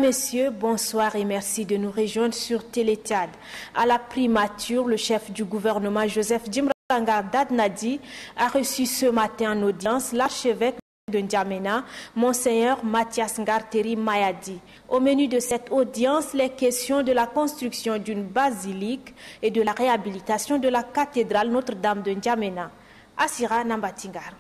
Messieurs, bonsoir et merci de nous rejoindre sur Télé-Tchad. À la primature, le chef du gouvernement, Joseph Djimbrangar Dadnadi, a reçu ce matin en audience l'archevêque de N'Djamena, Monseigneur Mathias Ngarteri Mayadi. Au menu de cette audience, les questions de la construction d'une basilique et de la réhabilitation de la cathédrale Notre-Dame de N'Djamena. Assira Nambatingar.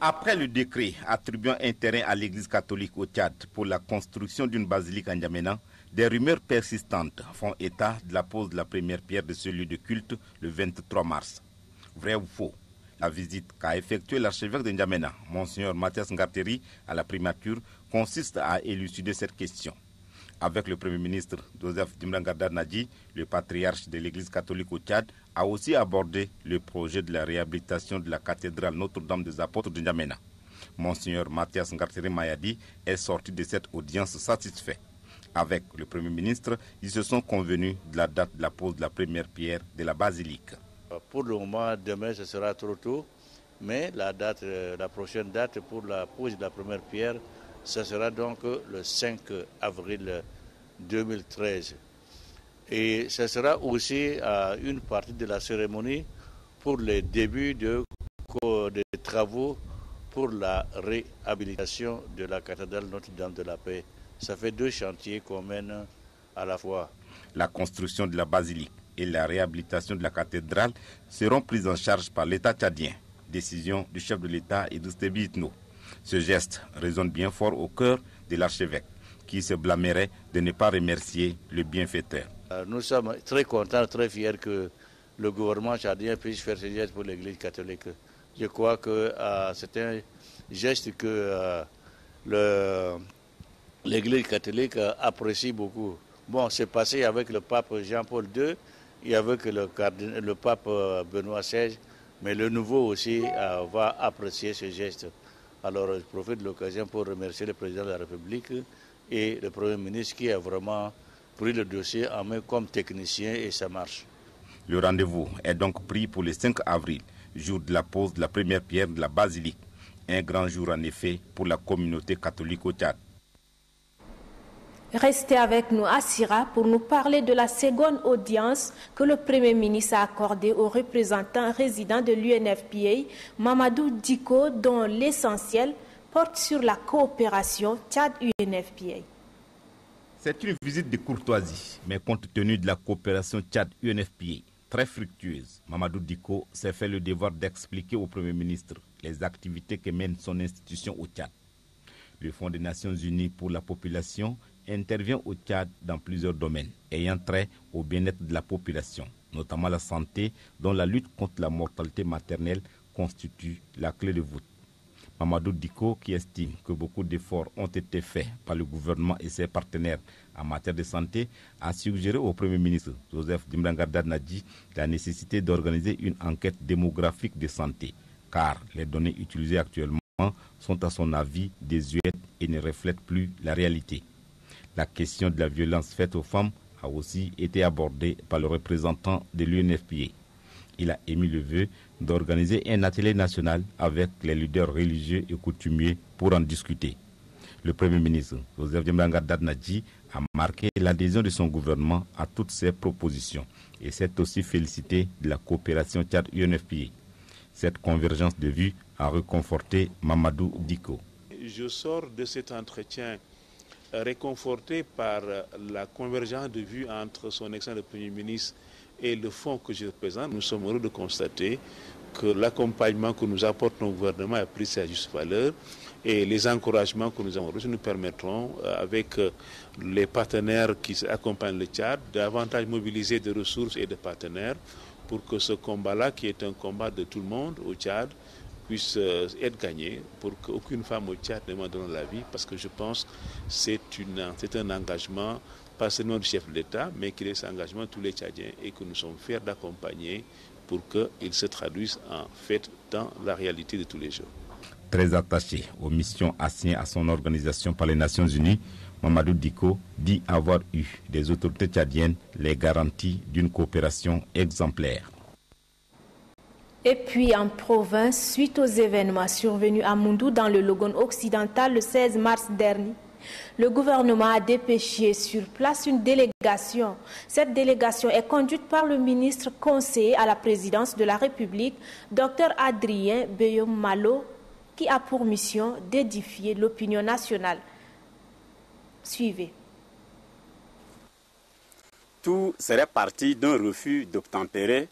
Après le décret attribuant un terrain à l'église catholique au Tchad pour la construction d'une basilique à N'Djamena, des rumeurs persistantes font état de la pose de la première pierre de ce lieu de culte le 23 mars. Vrai ou faux? La visite qu'a effectuée l'archevêque de N'Djamena, Monseigneur Mathias Ngarteri, à la primature, consiste à élucider cette question. Avec le Premier ministre Joseph Djimbrangar Dadnadi, le patriarche de l'Église catholique au Tchad a aussi abordé le projet de la réhabilitation de la cathédrale Notre-Dame des Apôtres de N'Djamena. Monseigneur Mathias Ngarteri Mayadi est sorti de cette audience satisfait. Avec le Premier ministre, ils se sont convenus de la date de la pose de la première pierre de la basilique. Pour le moment, demain, ce sera trop tôt, mais la prochaine date pour la pose de la première pierre, ce sera donc le 5 avril 2013. Et ce sera aussi une partie de la cérémonie pour le début des travaux pour la réhabilitation de la cathédrale Notre-Dame de la Paix. Ça fait deux chantiers qu'on mène à la fois. La construction de la basilique et la réhabilitation de la cathédrale seront prises en charge par l'État tchadien. Décision du chef de l'État Idriss Déby Itno. Ce geste résonne bien fort au cœur de l'archevêque, qui se blâmerait de ne pas remercier le bienfaiteur. Nous sommes très contents, très fiers que le gouvernement tchadien puisse faire ce geste pour l'Église catholique. Je crois que c'est un geste que l'Église catholique apprécie beaucoup. Bon, c'est passé avec le pape Jean-Paul II et avec le pape Benoît XVI, mais le nouveau aussi va apprécier ce geste. Alors, je profite de l'occasion pour remercier le président de la République et le Premier ministre qui a vraiment pris le dossier en main comme technicien et ça marche. Le rendez-vous est donc pris pour le 5 avril, jour de la pose de la première pierre de la basilique. Un grand jour en effet pour la communauté catholique au Tchad. Restez avec nous à Sira pour nous parler de la seconde audience que le Premier ministre a accordée au représentant résident de l'UNFPA, Mamadou Dicko, dont l'essentiel porte sur la coopération Tchad-UNFPA. C'est une visite de courtoisie, mais compte tenu de la coopération Tchad-UNFPA, très fructueuse, Mamadou Dicko s'est fait le devoir d'expliquer au Premier ministre les activités que mène son institution au Tchad. Le Fonds des Nations Unies pour la population intervient au Tchad dans plusieurs domaines, ayant trait au bien-être de la population, notamment la santé, dont la lutte contre la mortalité maternelle constitue la clé de voûte. Mamadou Dicko, qui estime que beaucoup d'efforts ont été faits par le gouvernement et ses partenaires en matière de santé, a suggéré au Premier ministre Joseph Djimbrangar Dadnadi la nécessité d'organiser une enquête démographique de santé, car les données utilisées actuellement sont à son avis désuètes et ne reflètent plus la réalité. La question de la violence faite aux femmes a aussi été abordée par le représentant de l'UNFPA. Il a émis le vœu d'organiser un atelier national avec les leaders religieux et coutumiers pour en discuter. Le Premier ministre, Joseph Djimbrangar Dadnadi, a marqué l'adhésion de son gouvernement à toutes ces propositions et s'est aussi félicité de la coopération Tchad-UNFPA. Cette convergence de vues a réconforté Mamadou Dicko. Je sors de cet entretien réconforté par la convergence de vues entre son excellence le Premier ministre et le fonds que je représente. Nous sommes heureux de constater que l'accompagnement que nous apporte notre gouvernement a pris sa juste valeur et les encouragements que nous avons reçus nous permettront, avec les partenaires qui accompagnent le Tchad, davantage mobiliser des ressources et des partenaires pour que ce combat-là, qui est un combat de tout le monde au Tchad, puisse être gagné, pour qu'aucune femme au Tchad ne m'abandonne la vie, parce que je pense que c'est un engagement, pas seulement du chef de l'État, mais qu'il est un engagement de tous les Tchadiens et que nous sommes fiers d'accompagner pour qu'il se traduise en fait dans la réalité de tous les jours. Très attaché aux missions assignées à son organisation par les Nations Unies, Mamadou Dicko dit avoir eu des autorités tchadiennes les garanties d'une coopération exemplaire. Et puis en province, suite aux événements survenus à Moundou dans le Logone occidental le 16 mars dernier, Le gouvernement a dépêché sur place une délégation. Cette délégation est conduite par le ministre conseiller à la présidence de la République, Dr Adrien Beyom-Malo, qui a pour mission d'édifier l'opinion nationale. Suivez. Tout serait parti d'un refus d'obtempérer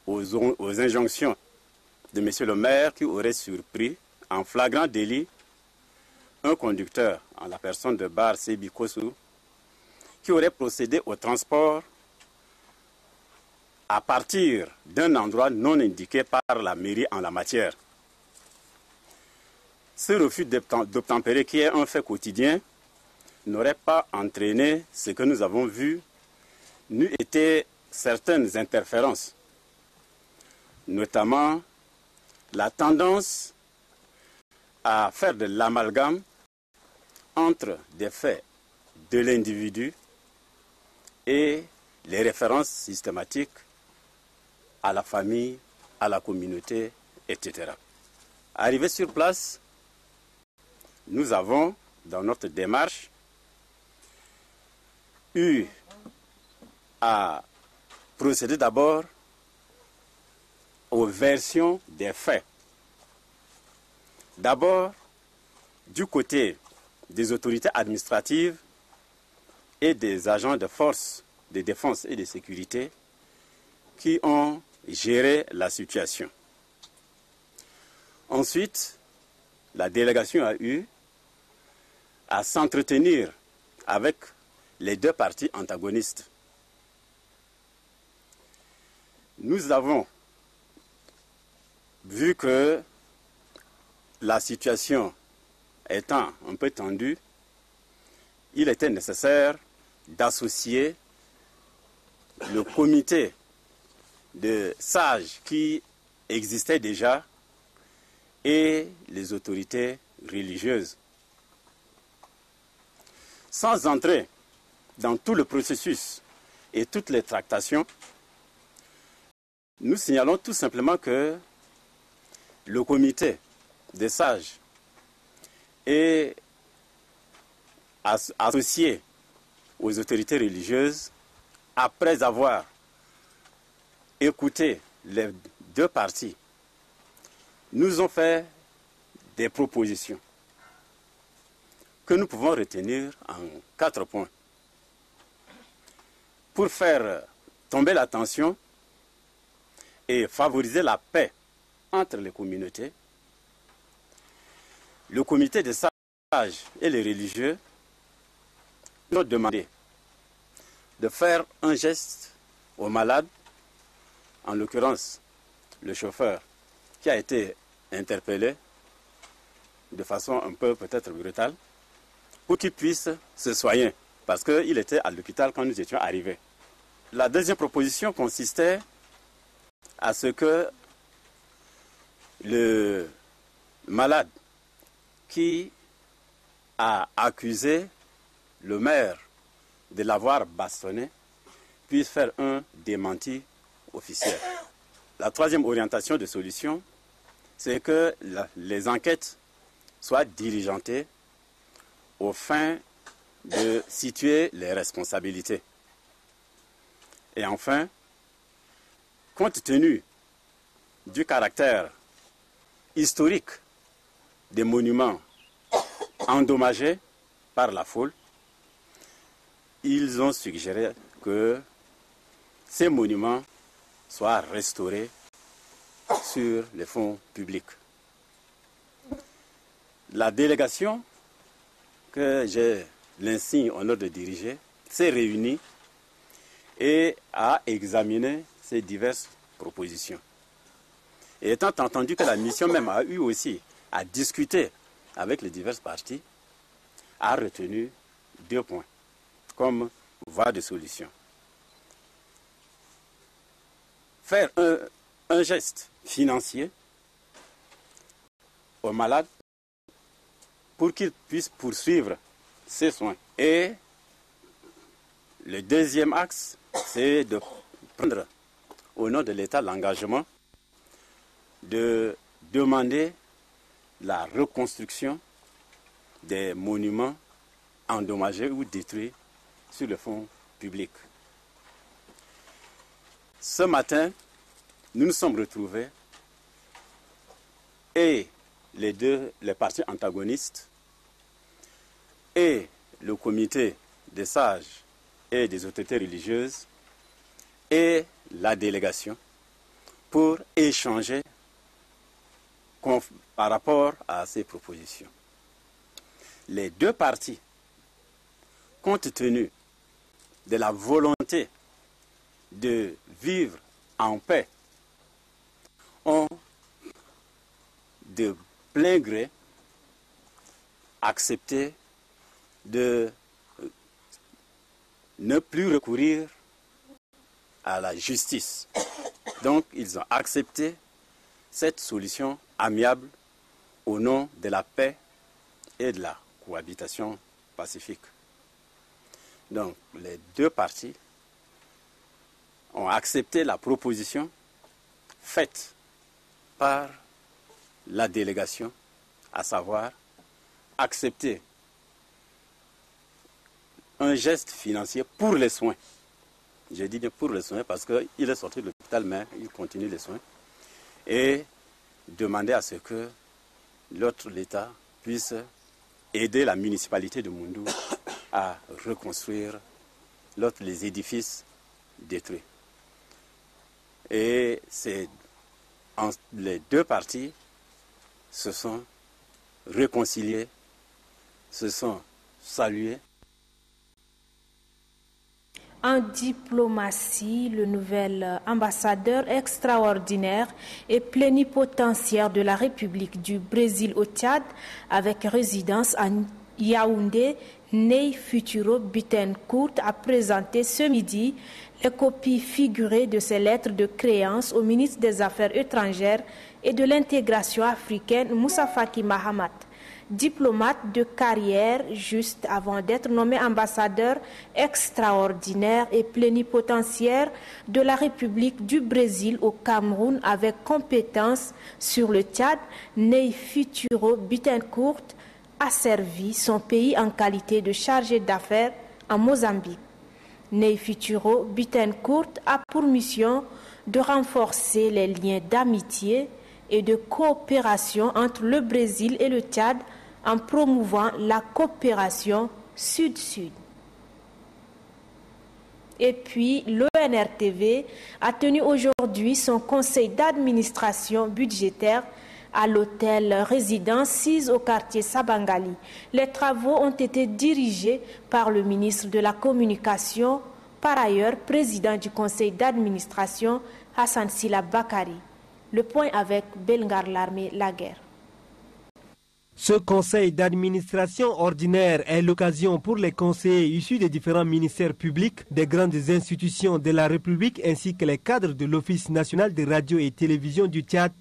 aux injonctions de M. le maire qui aurait surpris en flagrant délit un conducteur en la personne de Bar Sebi Kossou qui aurait procédé au transport à partir d'un endroit non indiqué par la mairie en la matière. Ce refus d'obtempérer, qui est un fait quotidien, n'aurait pas entraîné ce que nous avons vu, n'eût été certaines interférences, notamment la tendance à faire de l'amalgame entre des faits de l'individu et les références systématiques à la famille, à la communauté, etc. Arrivé sur place, nous avons, dans notre démarche, eu à procéder d'abord aux versions des faits. D'abord, du côté des autorités administratives et des agents de force de défense et de sécurité qui ont géré la situation. Ensuite, la délégation a eu à s'entretenir avec les deux parties antagonistes. Nous avons vu que la situation étant un peu tendue, il était nécessaire d'associer le comité de sages qui existait déjà et les autorités religieuses. Sans entrer dans tout le processus et toutes les tractations, nous signalons tout simplement que le comité des sages est associé aux autorités religieuses après avoir écouté les deux parties. Nous ont fait des propositions que nous pouvons retenir en 4 points. Pour faire tomber la tension et favoriser la paix entre les communautés, le comité des sages et les religieux nous ont demandé de faire un geste aux malades, en l'occurrence le chauffeur qui a été interpellé de façon un peu peut-être brutale, pour qu'il puisse se soigner, parce qu'il était à l'hôpital quand nous étions arrivés. La deuxième proposition consistait à ce que le malade qui a accusé le maire de l'avoir bastonné puisse faire un démenti officiel. La troisième orientation de solution, c'est que les enquêtes soient diligentées aux fins de situer les responsabilités. Et enfin, compte tenu du caractère historique des monuments endommagés par la foule, ils ont suggéré que ces monuments soient restaurés sur les fonds publics. La délégation que j'ai l'insigne honneur de diriger s'est réunie et a examiné ces diverses propositions. Et étant entendu que la mission même a eu aussi à discuter avec les diverses parties, a retenu 2 points comme voie de solution. Faire un geste financier aux malades pour qu'ils puissent poursuivre ses soins. Et le deuxième axe, c'est de prendre au nom de l'État l'engagement de demander la reconstruction des monuments endommagés ou détruits sur le fonds public. Ce matin, nous nous sommes retrouvés et les partis antagonistes et le comité des sages et des autorités religieuses et la délégation pour échanger par rapport à ces propositions. Les deux partis, compte tenu de la volonté de vivre en paix, ont de plein gré accepté de ne plus recourir à la justice. Donc, ils ont accepté cette solution amiable au nom de la paix et de la cohabitation pacifique. Donc, les deux parties ont accepté la proposition faite par la délégation, à savoir accepter un geste financier pour les soins. J'ai dit bien pour les soins parce qu'il est sorti de l'hôpital, mais il continue les soins. Et demander à ce que l'État puisse aider la municipalité de Moundou à reconstruire les édifices détruits. Et les deux parties se sont réconciliés, se sont salués. En diplomatie, le nouvel ambassadeur extraordinaire et plénipotentiaire de la République du Brésil au Tchad, avec résidence à Yaoundé, Ney Futuro Bittencourt, a présenté ce midi les copies figurées de ses lettres de créance au ministre des Affaires étrangères et de l'intégration africaine, Moussa Faki Mahamat. Diplomate de carrière juste avant d'être nommé ambassadeur extraordinaire et plénipotentiaire de la République du Brésil au Cameroun avec compétence sur le Tchad, Ney Futuro Bittencourt a servi son pays en qualité de chargé d'affaires en Mozambique. Ney Futuro Bittencourt a pour mission de renforcer les liens d'amitié et de coopération entre le Brésil et le Tchad en promouvant la coopération sud-sud. Et puis, l'ONRTV a tenu aujourd'hui son conseil d'administration budgétaire à l'hôtel Résidence 6 au quartier Sabangali. Les travaux ont été dirigés par le ministre de la Communication, par ailleurs président du conseil d'administration, Hassan Sila Bakari. Le point avec Belngar Larmé Laguerre. Ce conseil d'administration ordinaire est l'occasion pour les conseillers issus des différents ministères publics, des grandes institutions de la République ainsi que les cadres de l'Office national de radio et télévision du Tchad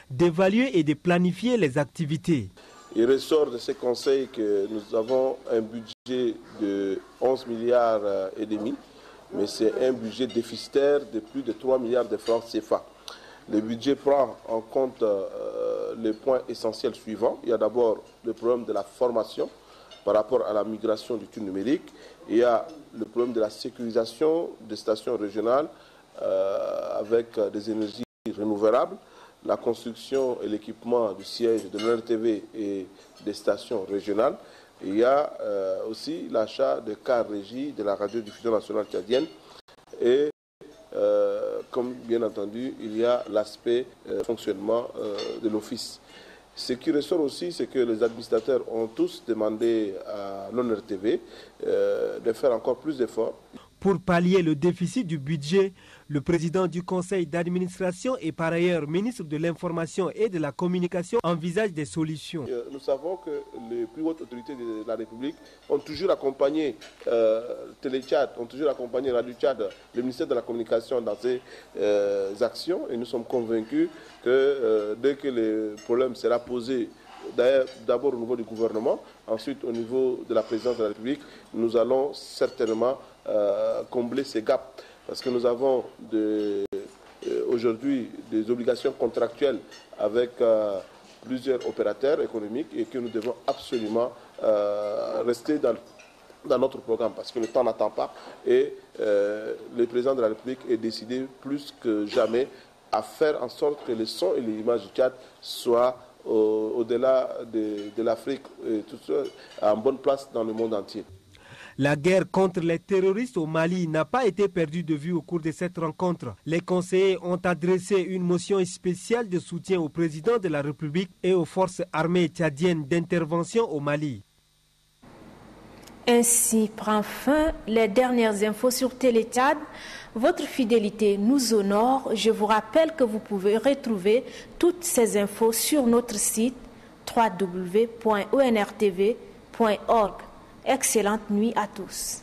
d'évaluer et de planifier les activités. Il ressort de ce conseil que nous avons un budget de 11 milliards et demi, mais c'est un budget déficitaire de plus de 3 milliards de francs CFA. Le budget prend en compte les points essentiels suivants. Il y a d'abord le problème de la formation par rapport à la migration du tout numérique. Il y a le problème de la sécurisation des stations régionales avec des énergies renouvelables, la construction et l'équipement du siège de l'ONRTV et des stations régionales. Et il y a aussi l'achat de cars régie de la radiodiffusion nationale tchadienne et comme bien entendu, il y a l'aspect fonctionnement de l'office. Ce qui ressort aussi, c'est que les administrateurs ont tous demandé à l'ONRTV de faire encore plus d'efforts. Pour pallier le déficit du budget, le président du conseil d'administration et par ailleurs ministre de l'Information et de la Communication envisage des solutions. Nous savons que les plus hautes autorités de la République ont toujours accompagné Télé-Tchad, ont toujours accompagné Radio-Tchad, le ministère de la Communication dans ces actions et nous sommes convaincus que dès que le problème sera posé, d'abord au niveau du gouvernement, ensuite au niveau de la présidence de la République, nous allons certainement combler ces gaps. Parce que nous avons aujourd'hui des obligations contractuelles avec plusieurs opérateurs économiques et que nous devons absolument rester dans dans notre programme parce que le temps n'attend pas et le président de la République est décidé plus que jamais à faire en sorte que le son et l'image du Tchad soient au-delà de l'Afrique et tout ça, en bonne place dans le monde entier. La guerre contre les terroristes au Mali n'a pas été perdue de vue au cours de cette rencontre. Les conseillers ont adressé une motion spéciale de soutien au président de la République et aux forces armées tchadiennes d'intervention au Mali. Ainsi prend fin les dernières infos sur Télé Tchad. Votre fidélité nous honore. Je vous rappelle que vous pouvez retrouver toutes ces infos sur notre site www.onrtv.org. Excellente nuit à tous.